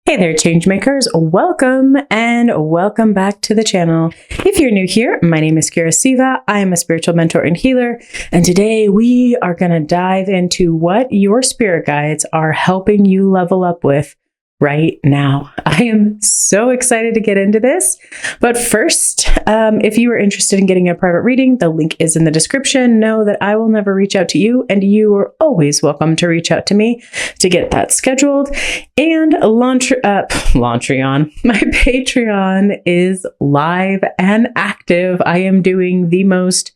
Hey there, changemakers. Welcome and welcome back to the channel. If you're new here, my name is Kyra Siva. I am a spiritual mentor and healer. And today we are going to dive into what your spirit guides are helping you level up with right now. I am so excited to get into this. But first, if you are interested in getting a private reading, the link is in the description. Know that I will never reach out to you, and you are always welcome to reach out to me to get that scheduled. And Launchreon, my Patreon is live and active. I am doing the most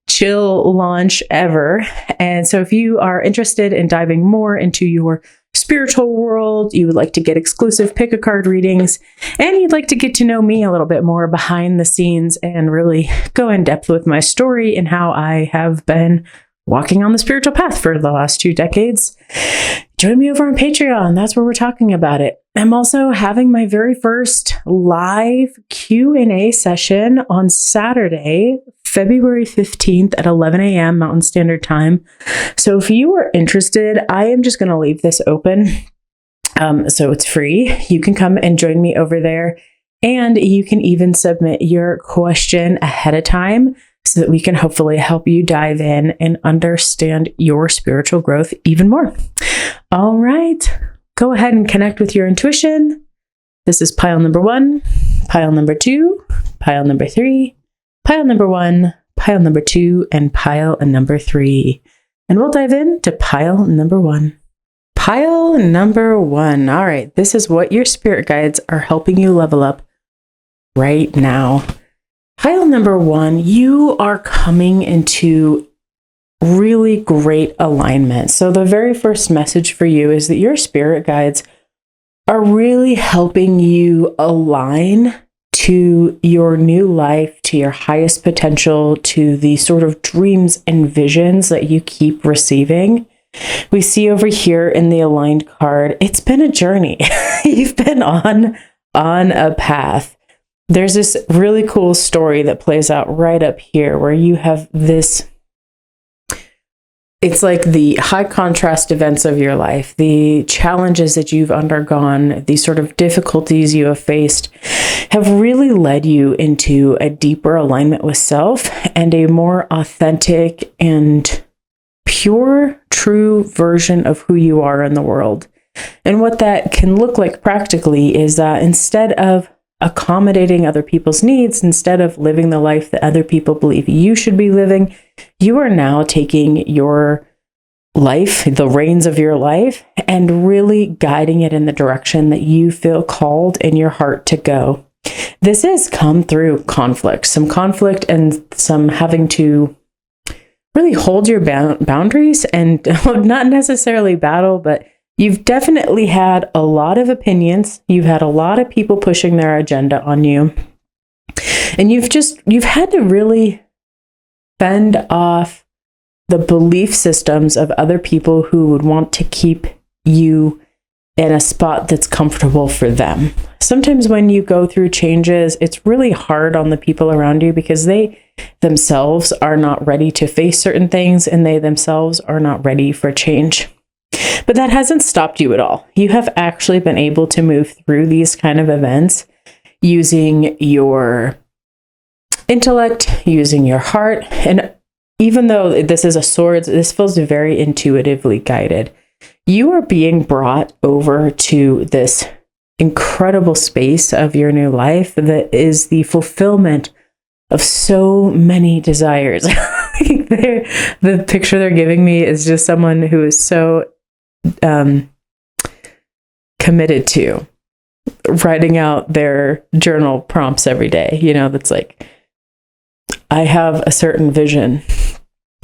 chill launch ever. And so if you are interested in diving more into your spiritual world, you would like to get exclusive pick-a-card readings, and you'd like to get to know me a little bit more behind the scenes and really go in depth with my story and how I have been walking on the spiritual path for the last 2 decades, join me over on Patreon. That's where we're talking about it. I'm also having my very first live Q&A session on Saturday, February 15th at 11 a.m. Mountain Standard Time. So if you are interested, I am just going to leave this open. So it's free. You can come and join me over there, and you can even submit your question ahead of time so that we can hopefully help you dive in and understand your spiritual growth even more. All right, go ahead and connect with your intuition. This is pile number 1, pile number 2, pile number 3, pile number 1, pile number 2, and pile number 3. And we'll dive into pile number 1. Pile number 1. All right, this is what your spirit guides are helping you level up right now. Pile number 1, you are coming into really great alignment. So the very first message for you is that your spirit guides are really helping you align to your new life, to your highest potential, to the sort of dreams and visions that you keep receiving. We see over here in the aligned card, it's been a journey. You've been on a path. There's this really cool story that plays out right up here where you have this, it's like the high contrast events of your life, the challenges that you've undergone, these sort of difficulties you have faced have really led you into a deeper alignment with self and a more authentic and pure, true version of who you are in the world. And what that can look like practically is that instead of accommodating other people's needs, instead of living the life that other people believe you should be living, you are now taking your life, the reins of your life, and really guiding it in the direction that you feel called in your heart to go. This has come through some conflict and some having to really hold your boundaries and not necessarily battle, but you've definitely had a lot of opinions. You've had a lot of people pushing their agenda on you. And you've had to really fend off the belief systems of other people who would want to keep you in a spot that's comfortable for them. Sometimes when you go through changes, it's really hard on the people around you because they themselves are not ready to face certain things, and they themselves are not ready for change. But that hasn't stopped you at all. You have actually been able to move through these kind of events using your intellect, using your heart. And even though this is a sword, this feels very intuitively guided. You are being brought over to this incredible space of your new life that is the fulfillment of so many desires. The picture they're giving me is just someone who is so committed to writing out their journal prompts every day. That's like, I have a certain vision,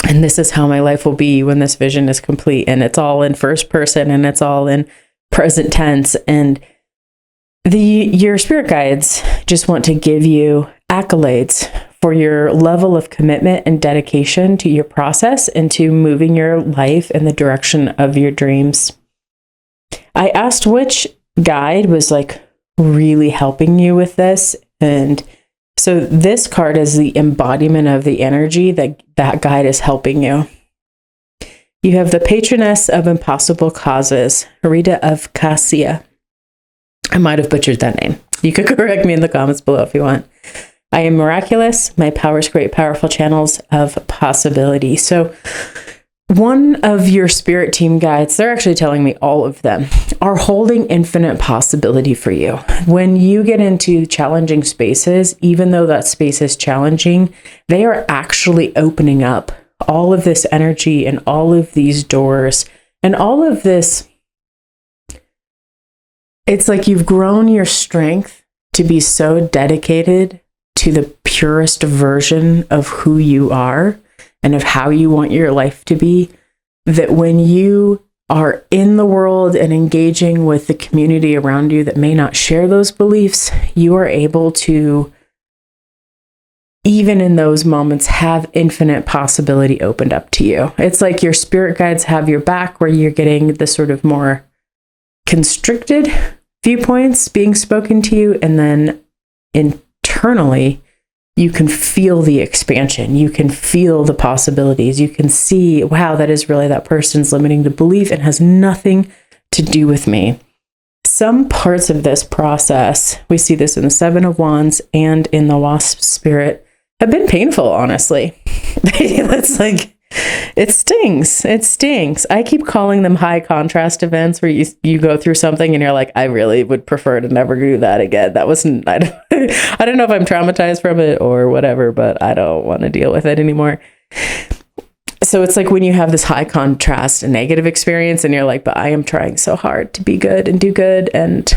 and this is how my life will be when this vision is complete. And it's all in first person, and it's all in present tense. And your spirit guides just want to give you accolades for your level of commitment and dedication to your process and to moving your life in the direction of your dreams. I asked which guide was really helping you with this. And so this card is the embodiment of the energy that guide is helping you. You have the Patroness of Impossible Causes, Rita of Cassia. I might have butchered that name. You could correct me in the comments below if you want. I am miraculous. My powers create powerful channels of possibility. So one of your spirit team guides, they're actually telling me all of them, are holding infinite possibility for you. When you get into challenging spaces, even though that space is challenging, they are actually opening up all of this energy and all of these doors and all of this. It's like you've grown your strength to be so dedicated to the purest version of who you are and of how you want your life to be, that when you are in the world and engaging with the community around you that may not share those beliefs, you are able to, even in those moments, have infinite possibility opened up to you. It's like your spirit guides have your back, where you're getting the sort of more constricted viewpoints being spoken to you, and then internally you can feel the expansion, you can feel the possibilities, you can see, wow, that is really that person's limiting the belief and has nothing to do with me. Some parts of this process, we see this in the Seven of Wands and in the Wasp spirit, have been painful, honestly. It's like, it stings. It stings. I keep calling them high contrast events, where you go through something and you're like, I really would prefer to never do that again. That wasn't, I don't know if I'm traumatized from it or whatever, but I don't want to deal with it anymore. So it's like when you have this high contrast and negative experience and you're like, but I am trying so hard to be good and do good and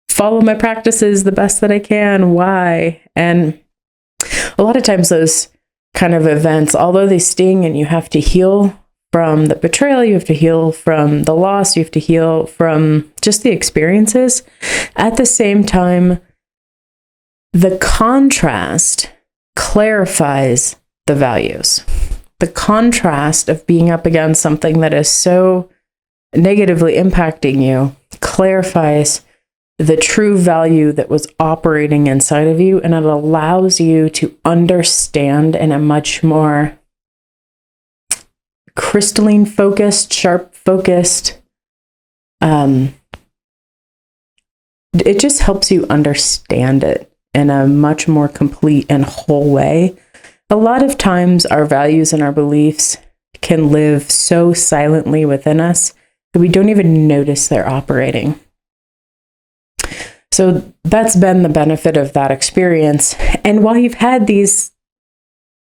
follow my practices the best that I can. Why? And a lot of times those kind of events, although they sting and you have to heal from the betrayal, you have to heal from the loss, you have to heal from just the experiences. At the same time, the contrast clarifies the values. The contrast of being up against something that is so negatively impacting you clarifies the true value that was operating inside of you, and it allows you to understand in a much more crystalline focused, sharp focused, it just helps you understand it in a much more complete and whole way. A lot of times our values and our beliefs can live so silently within us that we don't even notice they're operating. So that's been the benefit of that experience. And while you've had these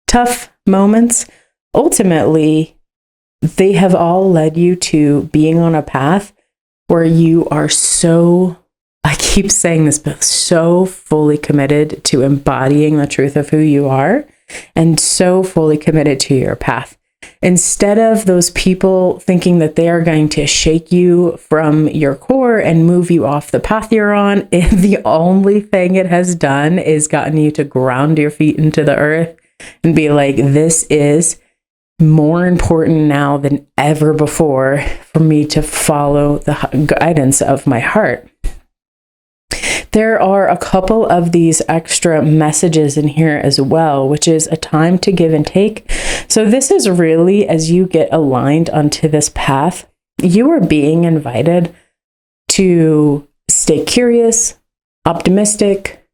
tough moments, ultimately, they have all led you to being on a path where you are so, I keep saying this, but so fully committed to embodying the truth of who you are and so fully committed to your path. Instead of those people thinking that they are going to shake you from your core and move you off the path you're on, the only thing it has done is gotten you to ground your feet into the earth and be like, this is more important now than ever before for me to follow the guidance of my heart. There are a couple of these extra messages in here as well, which is a time to give and take. So this is really, as you get aligned onto this path, you are being invited to stay curious, optimistic,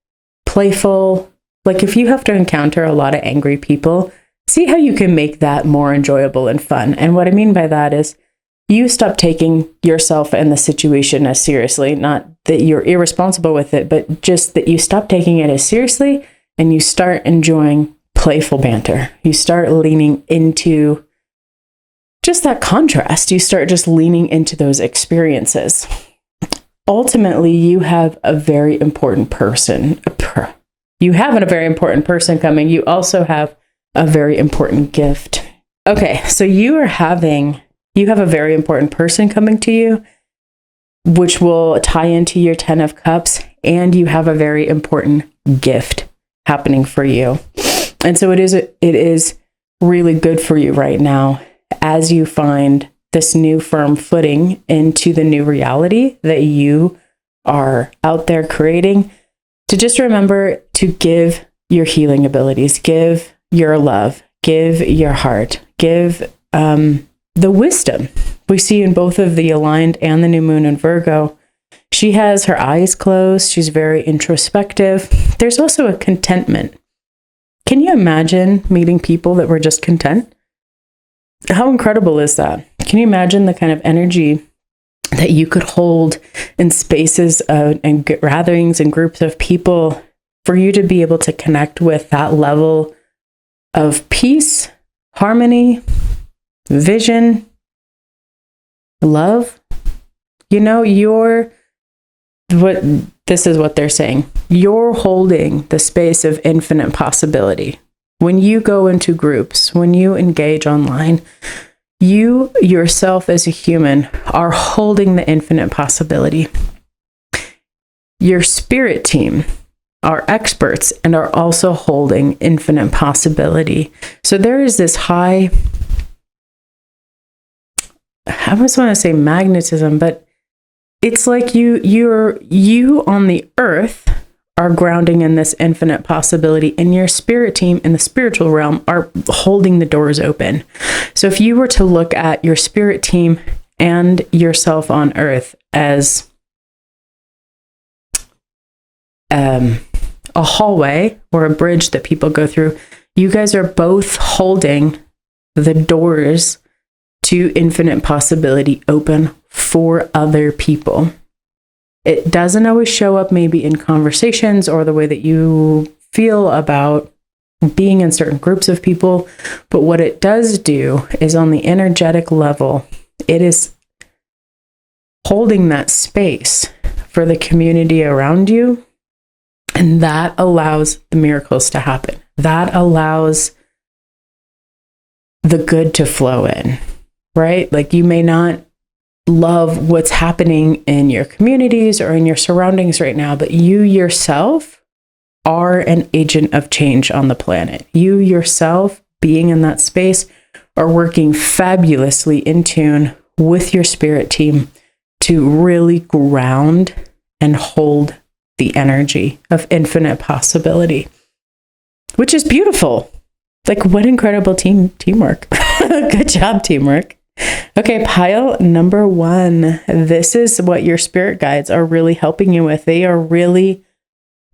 playful. Like if you have to encounter a lot of angry people, see how you can make that more enjoyable and fun. And what I mean by that is you stop taking yourself and the situation as seriously, not that you're irresponsible with it, but just that you stop taking it as seriously and you start enjoying playful banter. You start leaning into just that contrast. You start just leaning into those experiences. Ultimately, you have a very important person. You have a very important person coming. You also have a very important gift. Okay, so you have a very important person coming to you, which will tie into your 10 of Cups, and you have a very important gift happening for you. And so it is really good for you right now as you find this new firm footing into the new reality that you are out there creating, to just remember to give your healing abilities, give your love, give your heart, give the wisdom we see in both of the aligned and the new moon in Virgo She has her eyes closed. She's very introspective. There's also a contentment. Can you imagine meeting people that were just content? How incredible is that? Can you imagine the kind of energy that you could hold in spaces and gatherings and groups of people for you to be able to connect with that level of peace, harmony, vision, love? You know, this is what they're saying. You're holding the space of infinite possibility. When you go into groups, when you engage online, you yourself as a human are holding the infinite possibility. Your spirit team are experts and are also holding infinite possibility. So there is this high, I almost want to say magnetism, but it's like you on the earth are grounding in this infinite possibility, and your spirit team in the spiritual realm are holding the doors open. So if you were to look at your spirit team and yourself on earth as a hallway or a bridge that people go through, you guys are both holding the doors to infinite possibility open for other people. It doesn't always show up maybe in conversations or the way that you feel about being in certain groups of people, but what it does do is on the energetic level, it is holding that space for the community around you, and that allows the miracles to happen. That allows the good to flow in, right? Like, you may not love what's happening in your communities or in your surroundings right now, but you yourself are an agent of change on the planet. You yourself, being in that space, are working fabulously in tune with your spirit team to really ground and hold the energy of infinite possibility, which is beautiful. Like, what incredible teamwork. Good job, teamwork. Okay, pile number 1. This is what your spirit guides are really helping you with. They are really,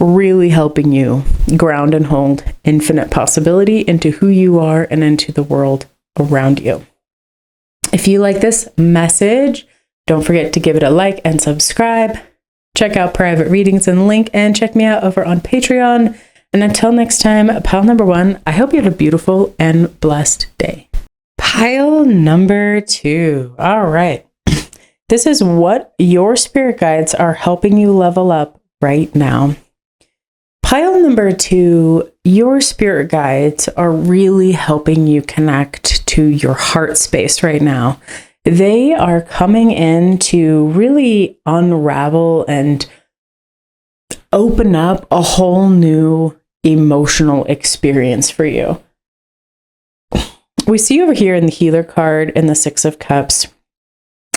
really helping you ground and hold infinite possibility into who you are and into the world around you. If you like this message, don't forget to give it a like and subscribe. Check out private readings and link, and check me out over on Patreon. And until next time, pile number 1, I hope you have a beautiful and blessed day. Pile number 2. All right. This is what your spirit guides are helping you level up right now. Pile number 2, your spirit guides are really helping you connect to your heart space right now. They are coming in to really unravel and open up a whole new emotional experience for you. We see over here in the healer card in the 6 of Cups.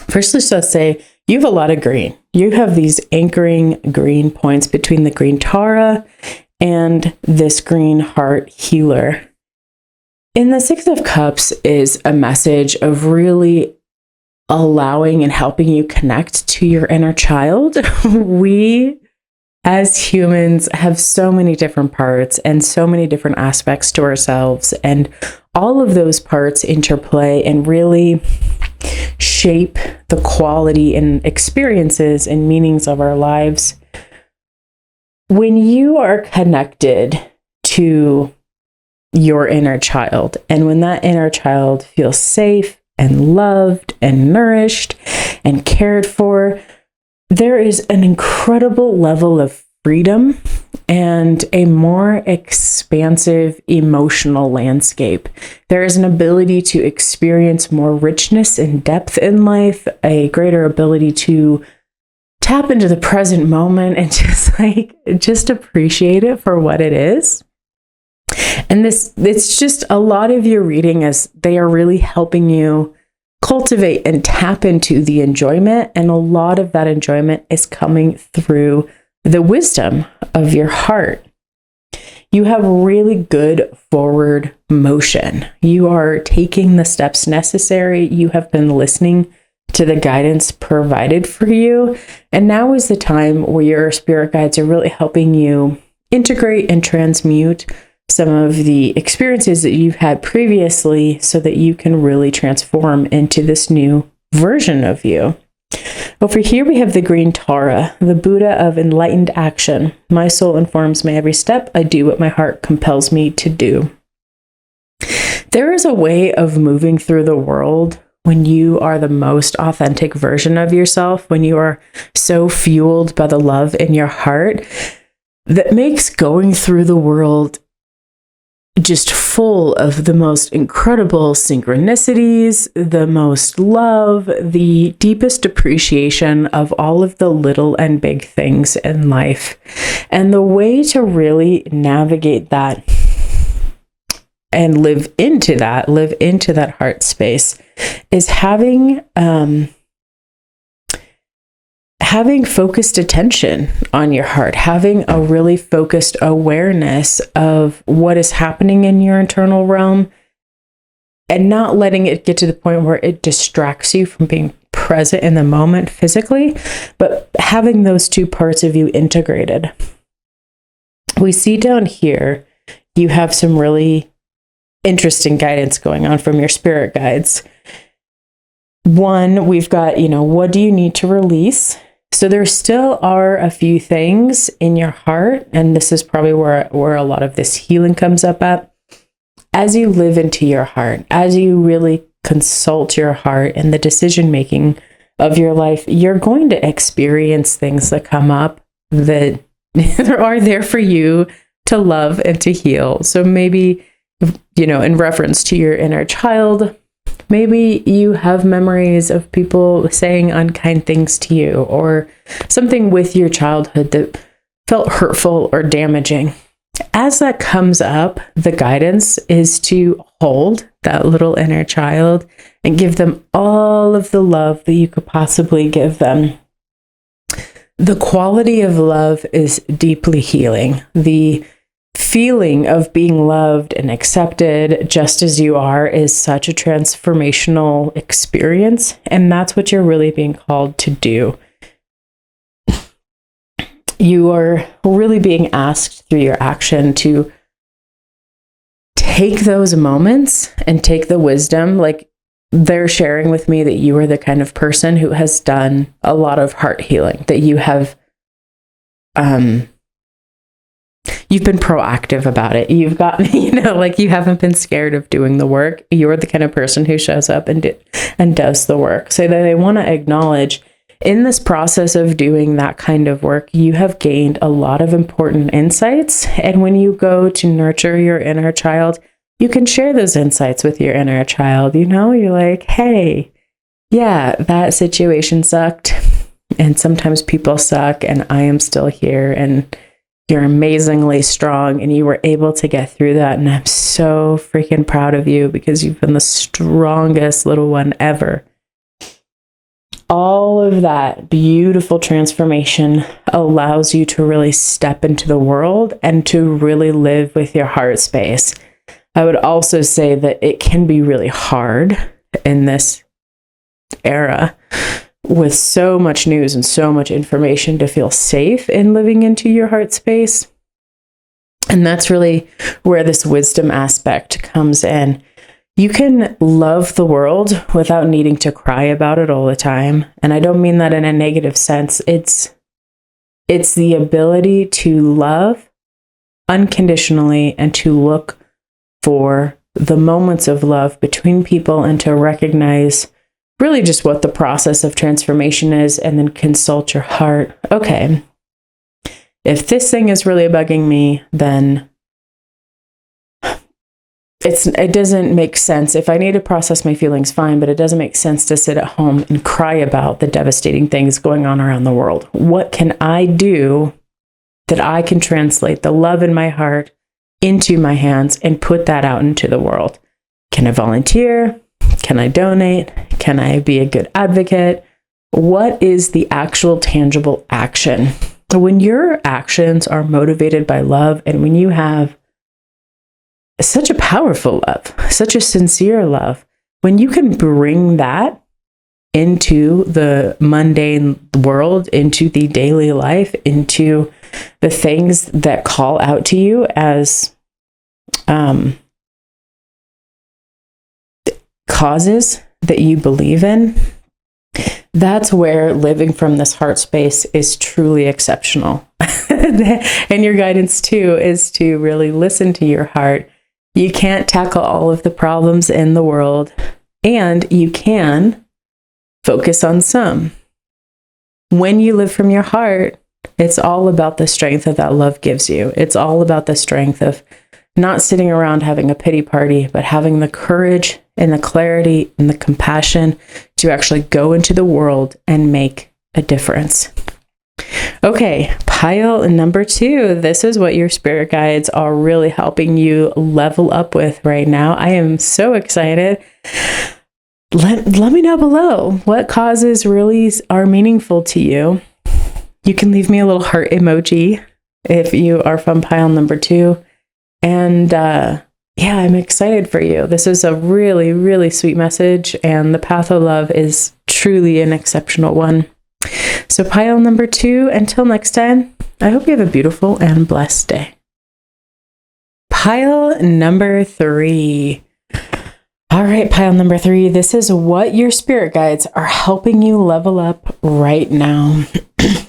First, let's just say you have a lot of green. You have these anchoring green points between the green Tara and this green heart healer. In the 6 of Cups is a message of really allowing and helping you connect to your inner child. We, as humans, have so many different parts and so many different aspects to ourselves, and all of those parts interplay and really shape the quality and experiences and meanings of our lives. When you are connected to your inner child, and when that inner child feels safe and loved and nourished and cared for, there is an incredible level of freedom and a more expansive emotional landscape. There is an ability to experience more richness and depth in life, a greater ability to tap into the present moment and just appreciate it for what it is. And it's just a lot of your reading as they are really helping you cultivate and tap into the enjoyment. And a lot of that enjoyment is coming through the wisdom of your heart. You have really good forward motion. You are taking the steps necessary. You have been listening to the guidance provided for you. And now is the time where your spirit guides are really helping you integrate and transmute some of the experiences that you've had previously so that you can really transform into this new version of you. Over here, we have the green Tara, the Buddha of enlightened action. My soul informs my every step. I do what my heart compels me to do. There is a way of moving through the world when you are the most authentic version of yourself, when you are so fueled by the love in your heart, that makes going through the world just full of the most incredible synchronicities, the most love, the deepest appreciation of all of the little and big things in life. And the way to really navigate that and live into that heart space is having focused attention on your heart, having a really focused awareness of what is happening in your internal realm, and not letting it get to the point where it distracts you from being present in the moment physically, but having those two parts of you integrated. We see down here, you have some really interesting guidance going on from your spirit guides. One, we've got, what do you need to release? So there still are a few things in your heart, and this is probably where a lot of this healing comes up at. As you live into your heart, as you really consult your heart and the decision-making of your life, you're going to experience things that come up that are there for you to love and to heal. So maybe, in reference to your inner child, maybe you have memories of people saying unkind things to you, or something with your childhood that felt hurtful or damaging. As that comes up, the guidance is to hold that little inner child and give them all of the love that you could possibly give them. The quality of love is deeply healing. The feeling of being loved and accepted just as you are is such a transformational experience, and that's what you're really being called to do. You are really being asked through your action to take those moments and take the wisdom. Like, they're sharing with me that you are the kind of person who has done a lot of heart healing, that you have you've been proactive about it. You've gotten, you haven't been scared of doing the work. You're the kind of person who shows up and does the work. So that they want to acknowledge, in this process of doing that kind of work, you have gained a lot of important insights. And when you go to nurture your inner child, you can share those insights with your inner child. You're like, hey, yeah, that situation sucked. And sometimes people suck, and I am still here, and you're amazingly strong, and you were able to get through that. And I'm so freaking proud of you, because you've been the strongest little one ever. All of that beautiful transformation allows you to really step into the world and to really live with your heart space. I would also say that it can be really hard in this era with so much news and so much information to feel safe in living into your heart space. And that's really where this wisdom aspect comes in. You can love the world without needing to cry about it all the time. And I don't mean that in a negative sense. It's the ability to love unconditionally and to look for the moments of love between people, and to recognize really just what the process of transformation is, and then consult your heart. Okay, if this thing is really bugging me, then it doesn't make sense. If I need to process my feelings, fine, but it doesn't make sense to sit at home and cry about the devastating things going on around the world. What can I do that I can translate the love in my heart into my hands and put that out into the world? Can I volunteer? Can I donate? Can I be a good advocate? What is the actual tangible action? When your actions are motivated by love, and when you have such a powerful love, such a sincere love, when you can bring that into the mundane world, into the daily life, into the things that call out to you as causes that you believe in, that's where living from this heart space is truly exceptional. And your guidance too is to really listen to your heart. You can't tackle all of the problems in the world, and you can focus on some. When you live from your heart, it's all about the strength that love gives you. It's all about the strength of not sitting around having a pity party, but having the courage and the clarity and the compassion to actually go into the world and make a difference. Okay, pile number 2. This is what your spirit guides are really helping you level up with right now. I am so excited. Let me know below what causes really are meaningful to you. You can leave me a little heart emoji if you are from pile number 2. And yeah, I'm excited for you. This is a really, really sweet message, and the path of love is truly an exceptional one. So pile number 2, until next time, I hope you have a beautiful and blessed day. Pile number 3. All right, pile number 3, this is what your spirit guides are helping you level up right now.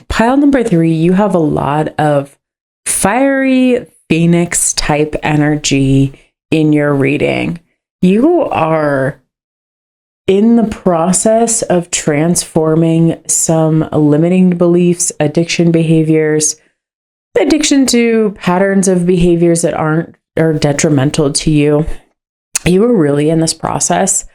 Pile number 3, you have a lot of fiery Phoenix type energy in your reading. You are in the process of transforming some limiting beliefs, addiction behaviors, addiction to patterns of behaviors that are detrimental to you. You are really in this process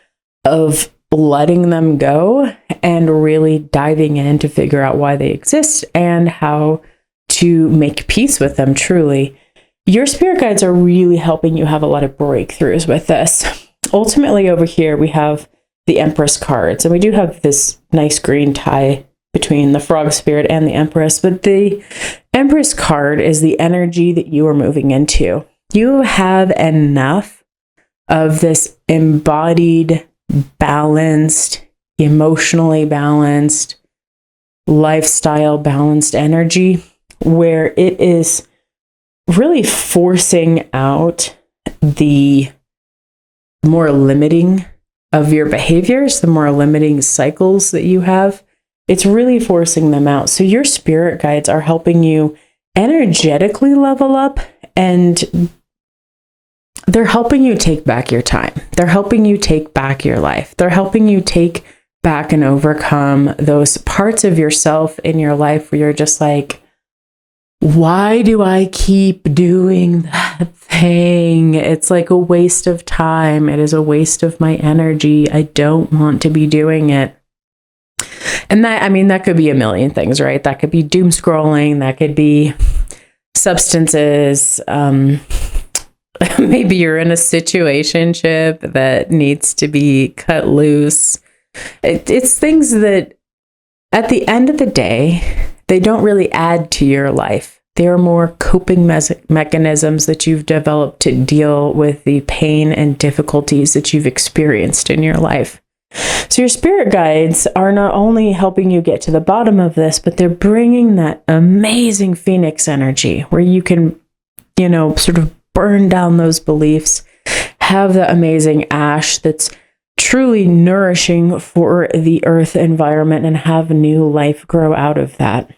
of letting them go and really diving in to figure out why they exist and how to make peace with them truly. Your spirit guides are really helping you have a lot of breakthroughs with this. Ultimately, over here, we have the Empress cards, and we do have this nice green tie between the Frog Spirit and the Empress, but the Empress card is the energy that you are moving into. You have enough of this embodied, balanced, emotionally balanced, lifestyle balanced energy where it is really forcing out the more limiting of your behaviors, the more limiting cycles that you have. It's really forcing them out. So your spirit guides are helping you energetically level up, and they're helping you take back your time. They're helping you take back your life. They're helping you take back and overcome those parts of yourself in your life where you're just like, why do I keep doing that thing? It's like a waste of time. It is a waste of my energy. I don't want to be doing it. And that could be a million things, right? That could be doom scrolling. That could be substances. Maybe you're in a situationship that needs to be cut loose. It's things that at the end of the day, they don't really add to your life. They are more coping mechanisms that you've developed to deal with the pain and difficulties that you've experienced in your life. So your spirit guides are not only helping you get to the bottom of this, but they're bringing that amazing Phoenix energy where you can, sort of burn down those beliefs, have the amazing ash that's truly nourishing for the earth environment, and have new life grow out of that.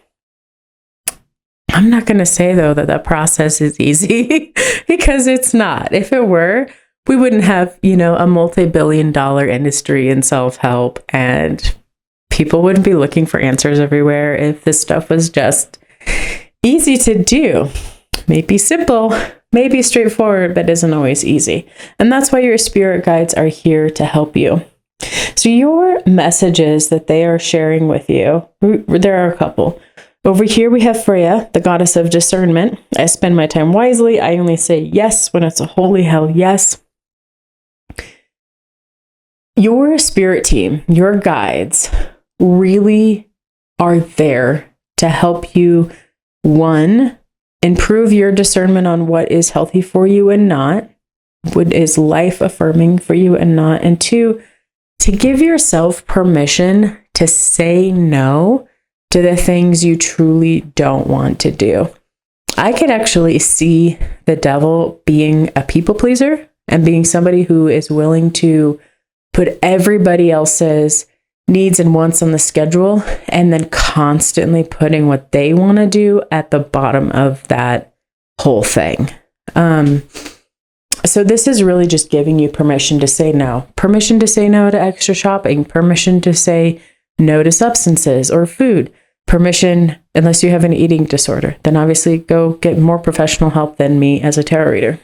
I'm not going to say, though, that process is easy because it's not. If it were, we wouldn't have, a multi-billion-dollar industry in self-help, and people wouldn't be looking for answers everywhere if this stuff was just easy to do. Maybe simple, maybe straightforward, but isn't always easy. And that's why your spirit guides are here to help you. So your messages that they are sharing with you, there are a couple. Over here we have Freya, the goddess of discernment. I spend my time wisely. I only say yes when it's a holy hell yes. Your spirit team, your guides, really are there to help you, one, improve your discernment on what is healthy for you and not, what is life affirming for you and not, and two, to give yourself permission to say no to the things you truly don't want to do. I could actually see the devil being a people pleaser and being somebody who is willing to put everybody else's needs and wants on the schedule and then constantly putting what they want to do at the bottom of that whole thing. So this is really just giving you permission to say no. Permission to say no to extra shopping. Permission to say no to substances or food. Permission, unless you have an eating disorder, then obviously go get more professional help than me as a tarot reader.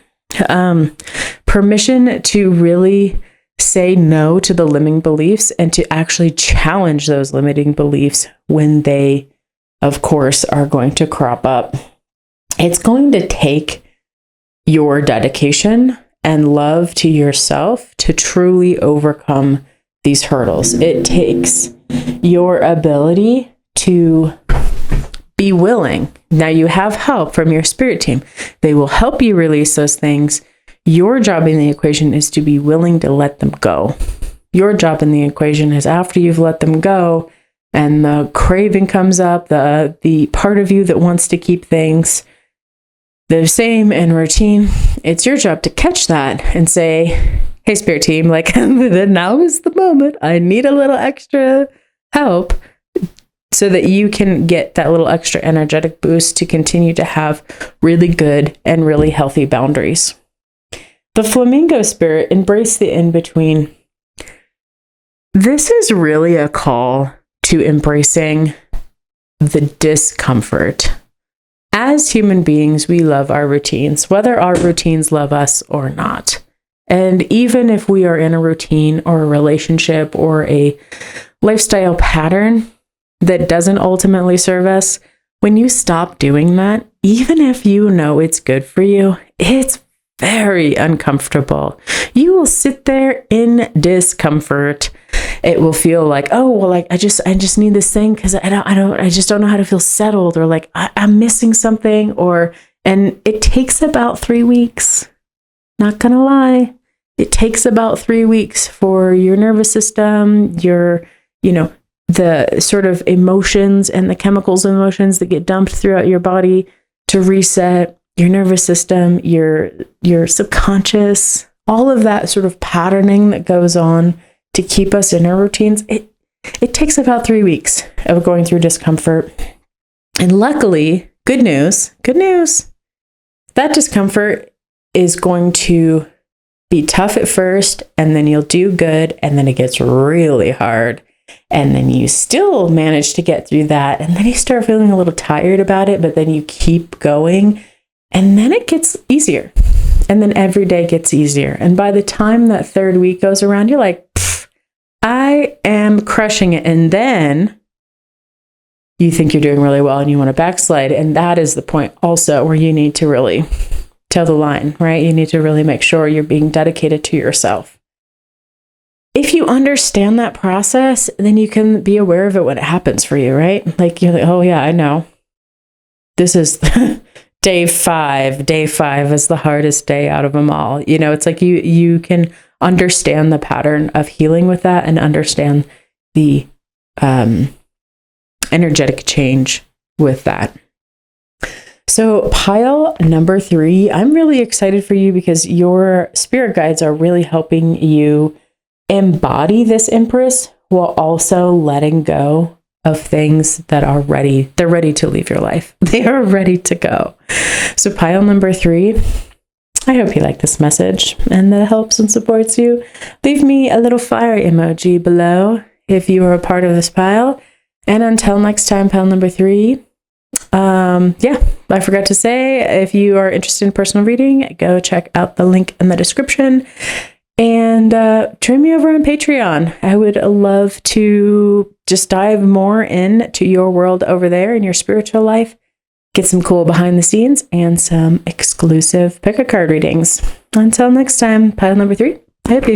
Permission to really say no to the limiting beliefs and to actually challenge those limiting beliefs when they, of course, are going to crop up. It's going to take your dedication and love to yourself to truly overcome these hurdles. It takes your ability to be willing. Now you have help from your spirit team. They will help you release those things. Your job in the equation is to be willing to let them go. Your job in the equation is after you've let them go and the craving comes up, the part of you that wants to keep things the same and routine, it's your job to catch that and say, hey, spirit team, like now is the moment. I need a little extra help so that you can get that little extra energetic boost to continue to have really good and really healthy boundaries. The flamingo spirit, embrace the in-between. This is really a call to embracing the discomfort. As human beings, we love our routines, whether our routines love us or not. And even if we are in a routine or a relationship or a lifestyle pattern that doesn't ultimately serve us, when you stop doing that, even if you know it's good for you, it's very uncomfortable. You will sit there in discomfort. It will feel like, oh, well, like I just need this thing because I just don't know how to feel settled, or like I'm missing something, and it takes about 3 weeks. Not gonna lie, it takes about 3 weeks for your nervous system, the sort of emotions and the chemicals and emotions that get dumped throughout your body to reset. Your nervous system, your subconscious, all of that sort of patterning that goes on to keep us in our routines, it takes about 3 weeks of going through discomfort. And luckily, good news, that discomfort is going to be tough at first, and then you'll do good, and then it gets really hard. And then you still manage to get through that, and then you start feeling a little tired about it, but then you keep going. And then it gets easier. And then every day gets easier. And by the time that 3rd week goes around, you're like, I am crushing it. And then you think you're doing really well and you want to backslide. And that is the point also where you need to really toe the line, right? You need to really make sure you're being dedicated to yourself. If you understand that process, then you can be aware of it when it happens for you, right? Like you're like, oh yeah, I know. This is Day 5 is the hardest day out of them all. It's like you can understand the pattern of healing with that and understand the energetic change with that. So pile number 3, I'm really excited for you because your spirit guides are really helping you embody this Empress while also letting go of things that are ready. They're ready to leave your life. They are ready to go. So pile number 3, I hope you like this message and that helps and supports you. Leave me a little fire emoji below if you are a part of this pile. And until next time, pile number 3. I forgot to say, if you are interested in personal reading, go check out the link in the description. And join me over on Patreon. I would love to just dive more into your world over there in your spiritual life. Get some cool behind the scenes and some exclusive pick-a-card readings. Until next time, pile number 3. I hope you